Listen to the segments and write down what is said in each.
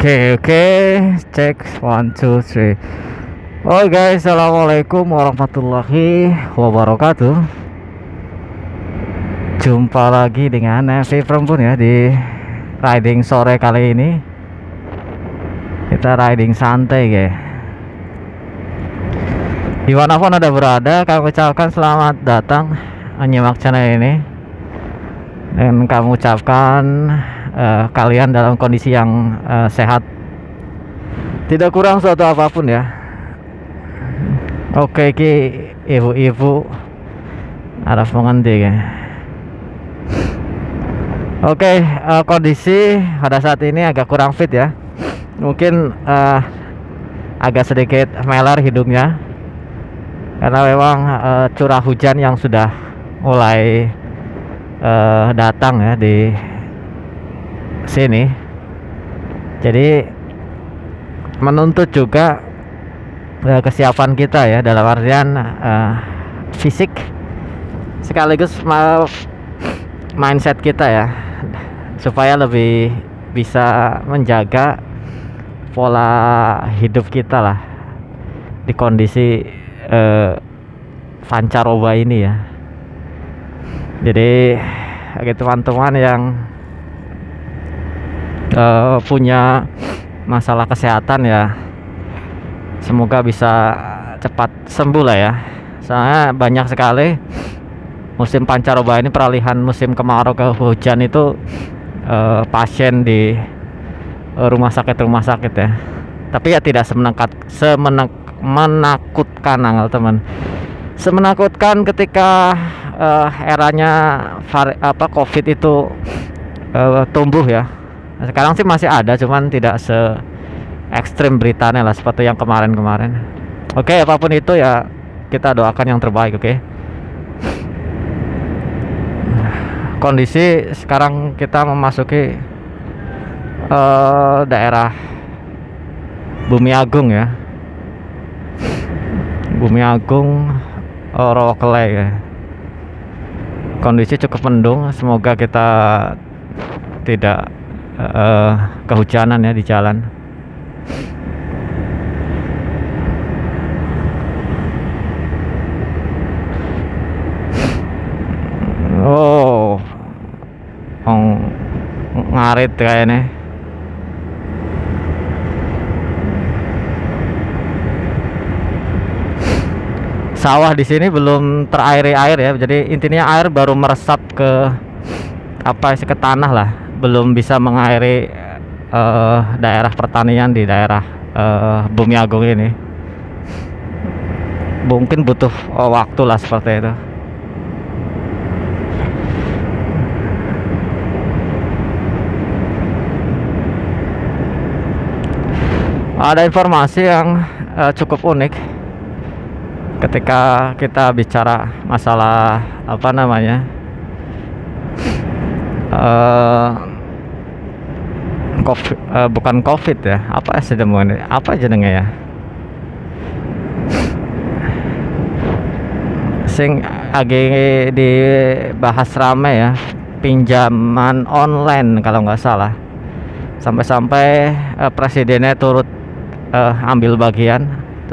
Oke, cek 1 2 3. Oh guys, assalamualaikum warahmatullahi wabarakatuh. Jumpa lagi dengan Evi Perempun ya di riding sore kali ini. Kita riding santai guys. Dimanapun Anda berada, kami ucapkan selamat datang menyimak channel ini. Dan kami ucapkan kalian dalam kondisi yang sehat, tidak kurang suatu apapun ya. Oke, ki ibu-ibu harap mengerti ya. Oke, kondisi pada saat ini agak kurang fit ya. Mungkin agak sedikit meler hidungnya karena memang curah hujan yang sudah mulai datang ya di sini, jadi menuntut juga kesiapan kita ya, dalam artian fisik sekaligus mindset kita ya, supaya lebih bisa menjaga pola hidup kita lah di kondisi pancaroba ini ya. Jadi bagi teman-teman yang punya masalah kesehatan ya, semoga bisa cepat sembuh lah ya. Soalnya banyak sekali musim pancaroba ini, peralihan musim kemarau ke hujan itu pasien di rumah sakit ya. Tapi ya tidak menakutkan teman. Semenakutkan ketika eranya COVID itu tumbuh ya. Sekarang sih masih ada, cuman tidak se ekstrim beritanya lah seperti yang kemarin-kemarin. Oke, apapun itu ya kita doakan yang terbaik. Oke. Kondisi sekarang kita memasuki daerah Bumi Agung ya. Bumi Agung, Rowokele ya. Kondisi cukup mendung, semoga kita tidak kehujanan ya di jalan. Oh, ngarit kayaknya. Sawah di sini belum terairi air ya, jadi intinya air baru meresap ke ke tanah lah, belum bisa mengairi daerah pertanian di daerah Bumi Agung ini. Mungkin butuh waktu lah seperti itu. Ada informasi yang cukup unik ketika kita bicara masalah COVID, bukan COVID ya, apa jenenge ya, sing lagi dibahas rame ya, pinjaman online kalau nggak salah, sampai-sampai presidennya turut ambil bagian,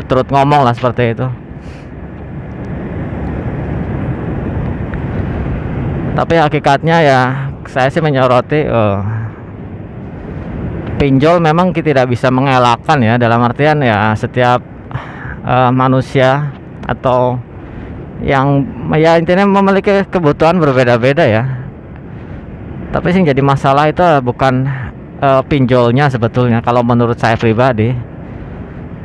turut ngomong lah seperti itu. Tapi hakikatnya ya saya sih menyoroti pinjol memang kita tidak bisa mengelakkan ya, dalam artian ya setiap manusia atau yang ya intinya memiliki kebutuhan berbeda-beda ya. Tapi sih jadi masalah itu bukan pinjolnya sebetulnya kalau menurut saya pribadi.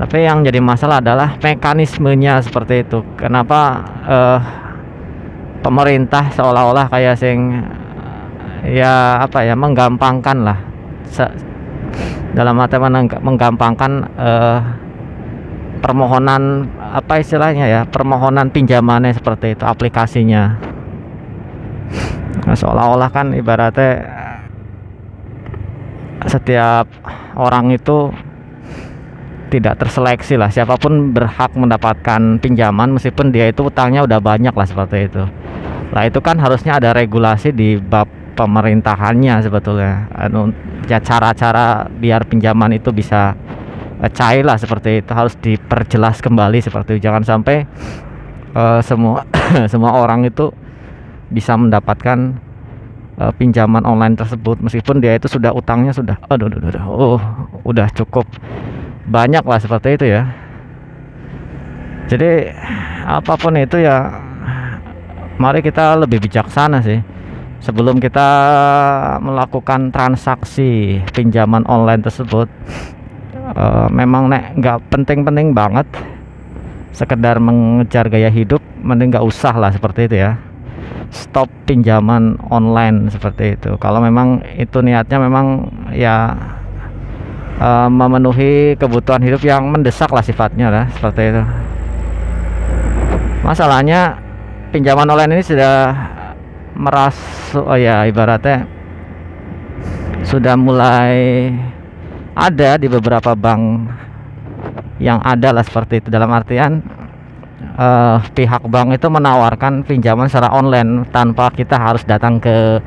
Tapi yang jadi masalah adalah mekanismenya seperti itu. Kenapa pemerintah seolah-olah kayak menggampangkan lah, dalam arti menggampangkan permohonan permohonan pinjamannya seperti itu, aplikasinya. Nah, seolah-olah kan ibaratnya setiap orang itu tidak terseleksi lah, siapapun berhak mendapatkan pinjaman meskipun dia itu utangnya udah banyak lah seperti itu. Lah itu kan harusnya ada regulasi di bab pemerintahannya sebetulnya, ya cara-cara biar pinjaman itu bisa cair lah, seperti itu harus diperjelas kembali seperti itu. Jangan sampai semua semua orang itu bisa mendapatkan pinjaman online tersebut meskipun dia itu sudah utangnya sudah udah cukup banyak lah seperti itu ya. Jadi apapun itu ya, mari kita lebih bijaksana sih sebelum kita melakukan transaksi pinjaman online tersebut. Memang nggak penting-penting banget, sekedar mengejar gaya hidup, mending nggak usah lah seperti itu ya. Stop pinjaman online seperti itu. Kalau memang itu niatnya memang ya memenuhi kebutuhan hidup yang mendesak lah sifatnya lah seperti itu. Masalahnya pinjaman online ini sudah merasuk, ibaratnya sudah mulai ada di beberapa bank yang ada lah seperti itu. Dalam artian pihak bank itu menawarkan pinjaman secara online tanpa kita harus datang ke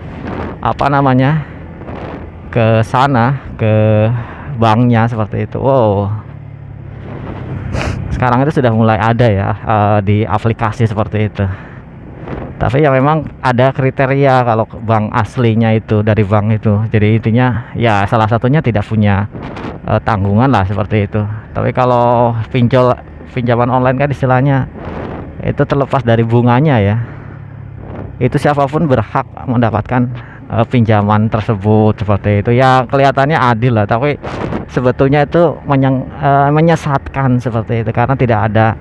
ke sana, ke banknya seperti itu. Wow, sekarang itu sudah mulai ada ya di aplikasi seperti itu. Tapi ya memang ada kriteria kalau bank aslinya itu dari bank itu. Jadi intinya ya salah satunya tidak punya tanggungan lah seperti itu. Tapi kalau pinjaman online kan istilahnya itu terlepas dari bunganya ya, itu siapapun berhak mendapatkan pinjaman tersebut seperti itu ya. Kelihatannya adil lah, tapi sebetulnya itu menyesatkan seperti itu karena tidak ada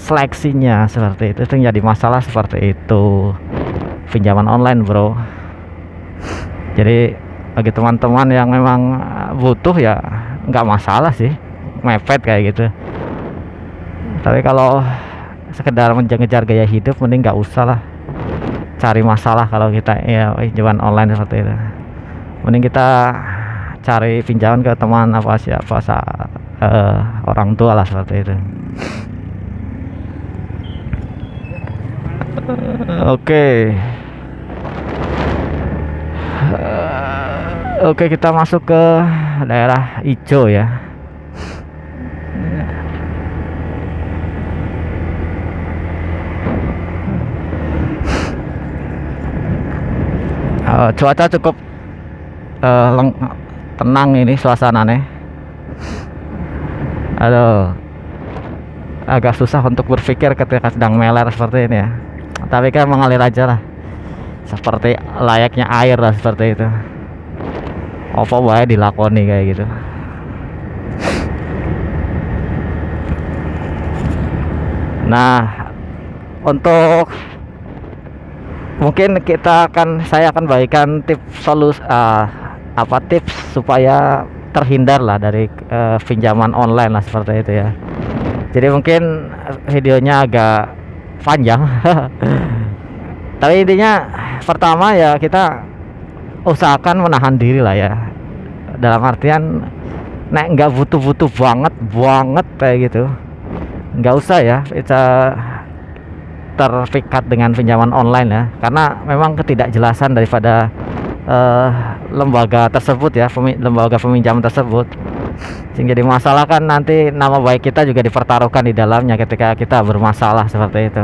seleksinya seperti itu yang jadi masalah seperti itu pinjaman online bro. Jadi bagi teman-teman yang memang butuh ya nggak masalah sih mepet kayak gitu. Tapi kalau sekedar mengejar gaya hidup, mending nggak usah lah cari masalah kalau kita ya pinjaman online seperti itu. Mending kita cari pinjaman ke teman orang tua lah seperti itu. Oke, kita masuk ke daerah hijau ya. Cuaca cukup tenang ini suasananya. Aduh, agak susah untuk berpikir ketika sedang meler seperti ini ya. Tapi kan mengalir aja lah, seperti layaknya air lah seperti itu. Apa bae dilakoni kayak gitu. Nah, untuk mungkin saya akan bagikan tips tips supaya terhindar lah dari pinjaman online lah seperti itu ya. Jadi mungkin videonya agak panjang tapi intinya pertama ya kita usahakan menahan diri lah ya, dalam artian nggak butuh banget kayak gitu, nggak usah ya kita terpikat dengan pinjaman online ya, karena memang ketidakjelasan daripada lembaga tersebut ya, lembaga peminjam tersebut, sehingga jadi masalah kan nanti nama baik kita juga dipertaruhkan di dalamnya ketika kita bermasalah seperti itu.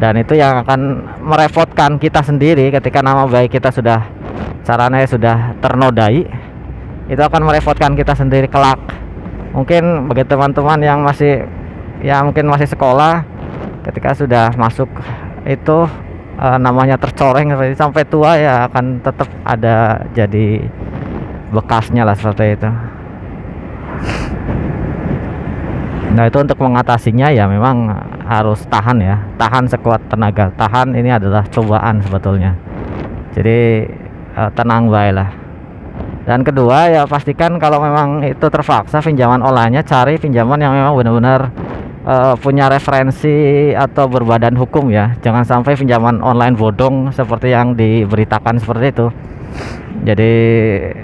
Dan itu yang akan merepotkan kita sendiri ketika nama baik kita sudah ternodai, itu akan merepotkan kita sendiri kelak. Mungkin bagi teman-teman yang masih sekolah, ketika sudah masuk itu namanya tercoreng sampai tua ya akan tetap ada jadi bekasnya lah seperti itu. Nah itu untuk mengatasinya ya memang harus tahan ya, tahan sekuat tenaga. Tahan ini adalah cobaan sebetulnya, jadi tenang baik lah. Dan kedua ya pastikan kalau memang itu terpaksa pinjaman online-nya, cari pinjaman yang memang benar-benar punya referensi atau berbadan hukum ya. Jangan sampai pinjaman online bodong seperti yang diberitakan seperti itu. Jadi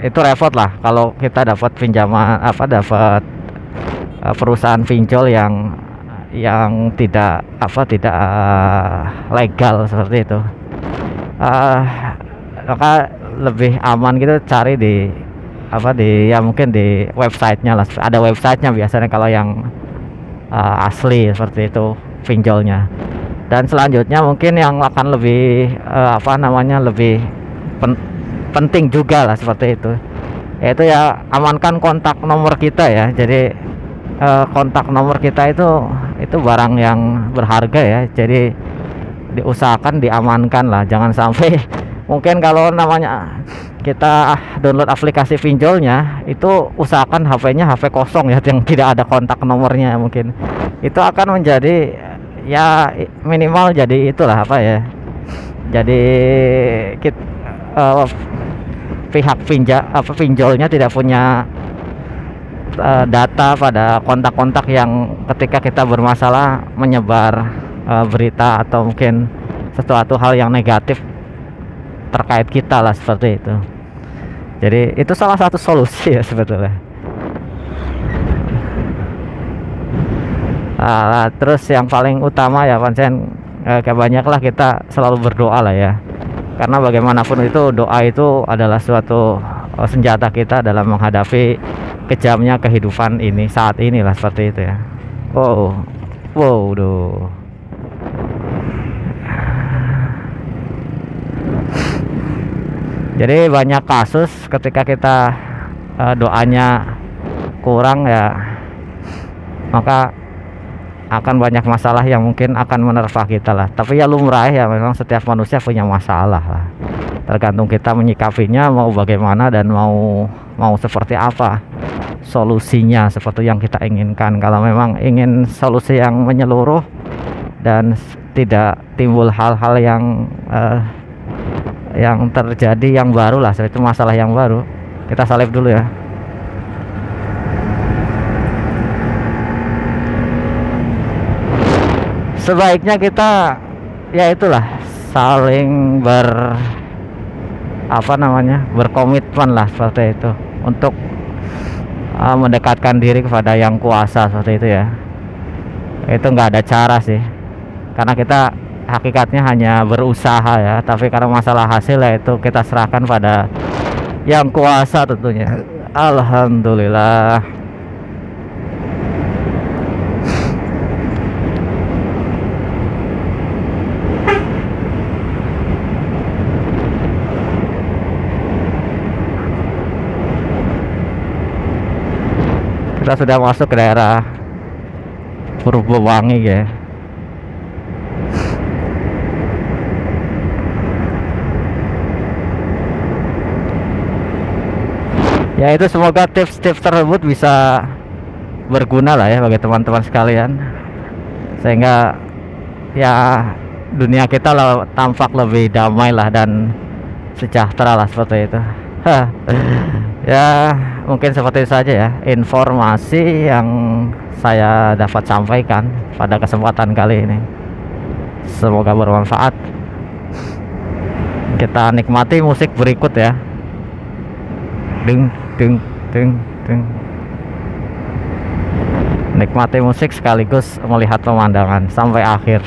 itu repot lah kalau kita dapat pinjaman dapat perusahaan pinjol yang tidak legal seperti itu. eh, maka lebih aman gitu cari di apa di ya mungkin di websitenya lah, ada websitenya biasanya kalau yang asli seperti itu pinjolnya. Dan selanjutnya mungkin yang akan lebih apa namanya lebih penting juga lah seperti itu, yaitu ya amankan kontak nomor kita ya. Jadi kontak nomor kita itu barang yang berharga ya, jadi diusahakan diamankan lah, jangan sampai mungkin kalau namanya kita download aplikasi pinjolnya itu usahakan HP-nya HP kosong ya, yang tidak ada kontak nomornya. Mungkin itu akan menjadi ya minimal jadi itulah apa ya, jadi pihak pinjolnya tidak punya data pada kontak-kontak yang ketika kita bermasalah menyebar berita atau mungkin sesuatu hal yang negatif terkait kita lah, seperti itu. Jadi itu salah satu solusi ya sebetulnya. Terus yang paling utama ya Pansen, banyaklah kita selalu berdoa lah ya, karena bagaimanapun itu doa itu adalah suatu senjata kita dalam menghadapi kejamnya kehidupan ini saat inilah, seperti itu ya. Wow duh. Jadi banyak kasus ketika kita doanya kurang ya, maka akan banyak masalah yang mungkin akan menerpa kita lah. Tapi ya lumrah ya, memang setiap manusia punya masalah lah, tergantung kita menyikapinya mau bagaimana dan mau seperti apa solusinya, seperti yang kita inginkan. Kalau memang ingin solusi yang menyeluruh dan tidak timbul hal-hal yang terjadi yang baru lah, itu masalah yang baru, kita salib dulu ya. Sebaiknya kita ya itulah saling berkomitmen lah, seperti itu, untuk mendekatkan diri kepada yang kuasa, seperti itu ya. Itu nggak ada cara sih, karena kita hakikatnya hanya berusaha ya, tapi karena masalah hasil ya itu kita serahkan pada yang kuasa tentunya. Alhamdulillah. Kita sudah masuk ke daerah Purwowangi ya. Ya itu semoga tips-tips tersebut bisa berguna lah ya bagi teman-teman sekalian, sehingga ya dunia kita tampak lebih damai lah dan sejahtera lah, seperti itu. Ya mungkin seperti itu saja ya informasi yang saya dapat sampaikan pada kesempatan kali ini. Semoga bermanfaat. Kita nikmati musik berikut ya. Ding ding ding ding. Nikmati musik sekaligus melihat pemandangan sampai akhir.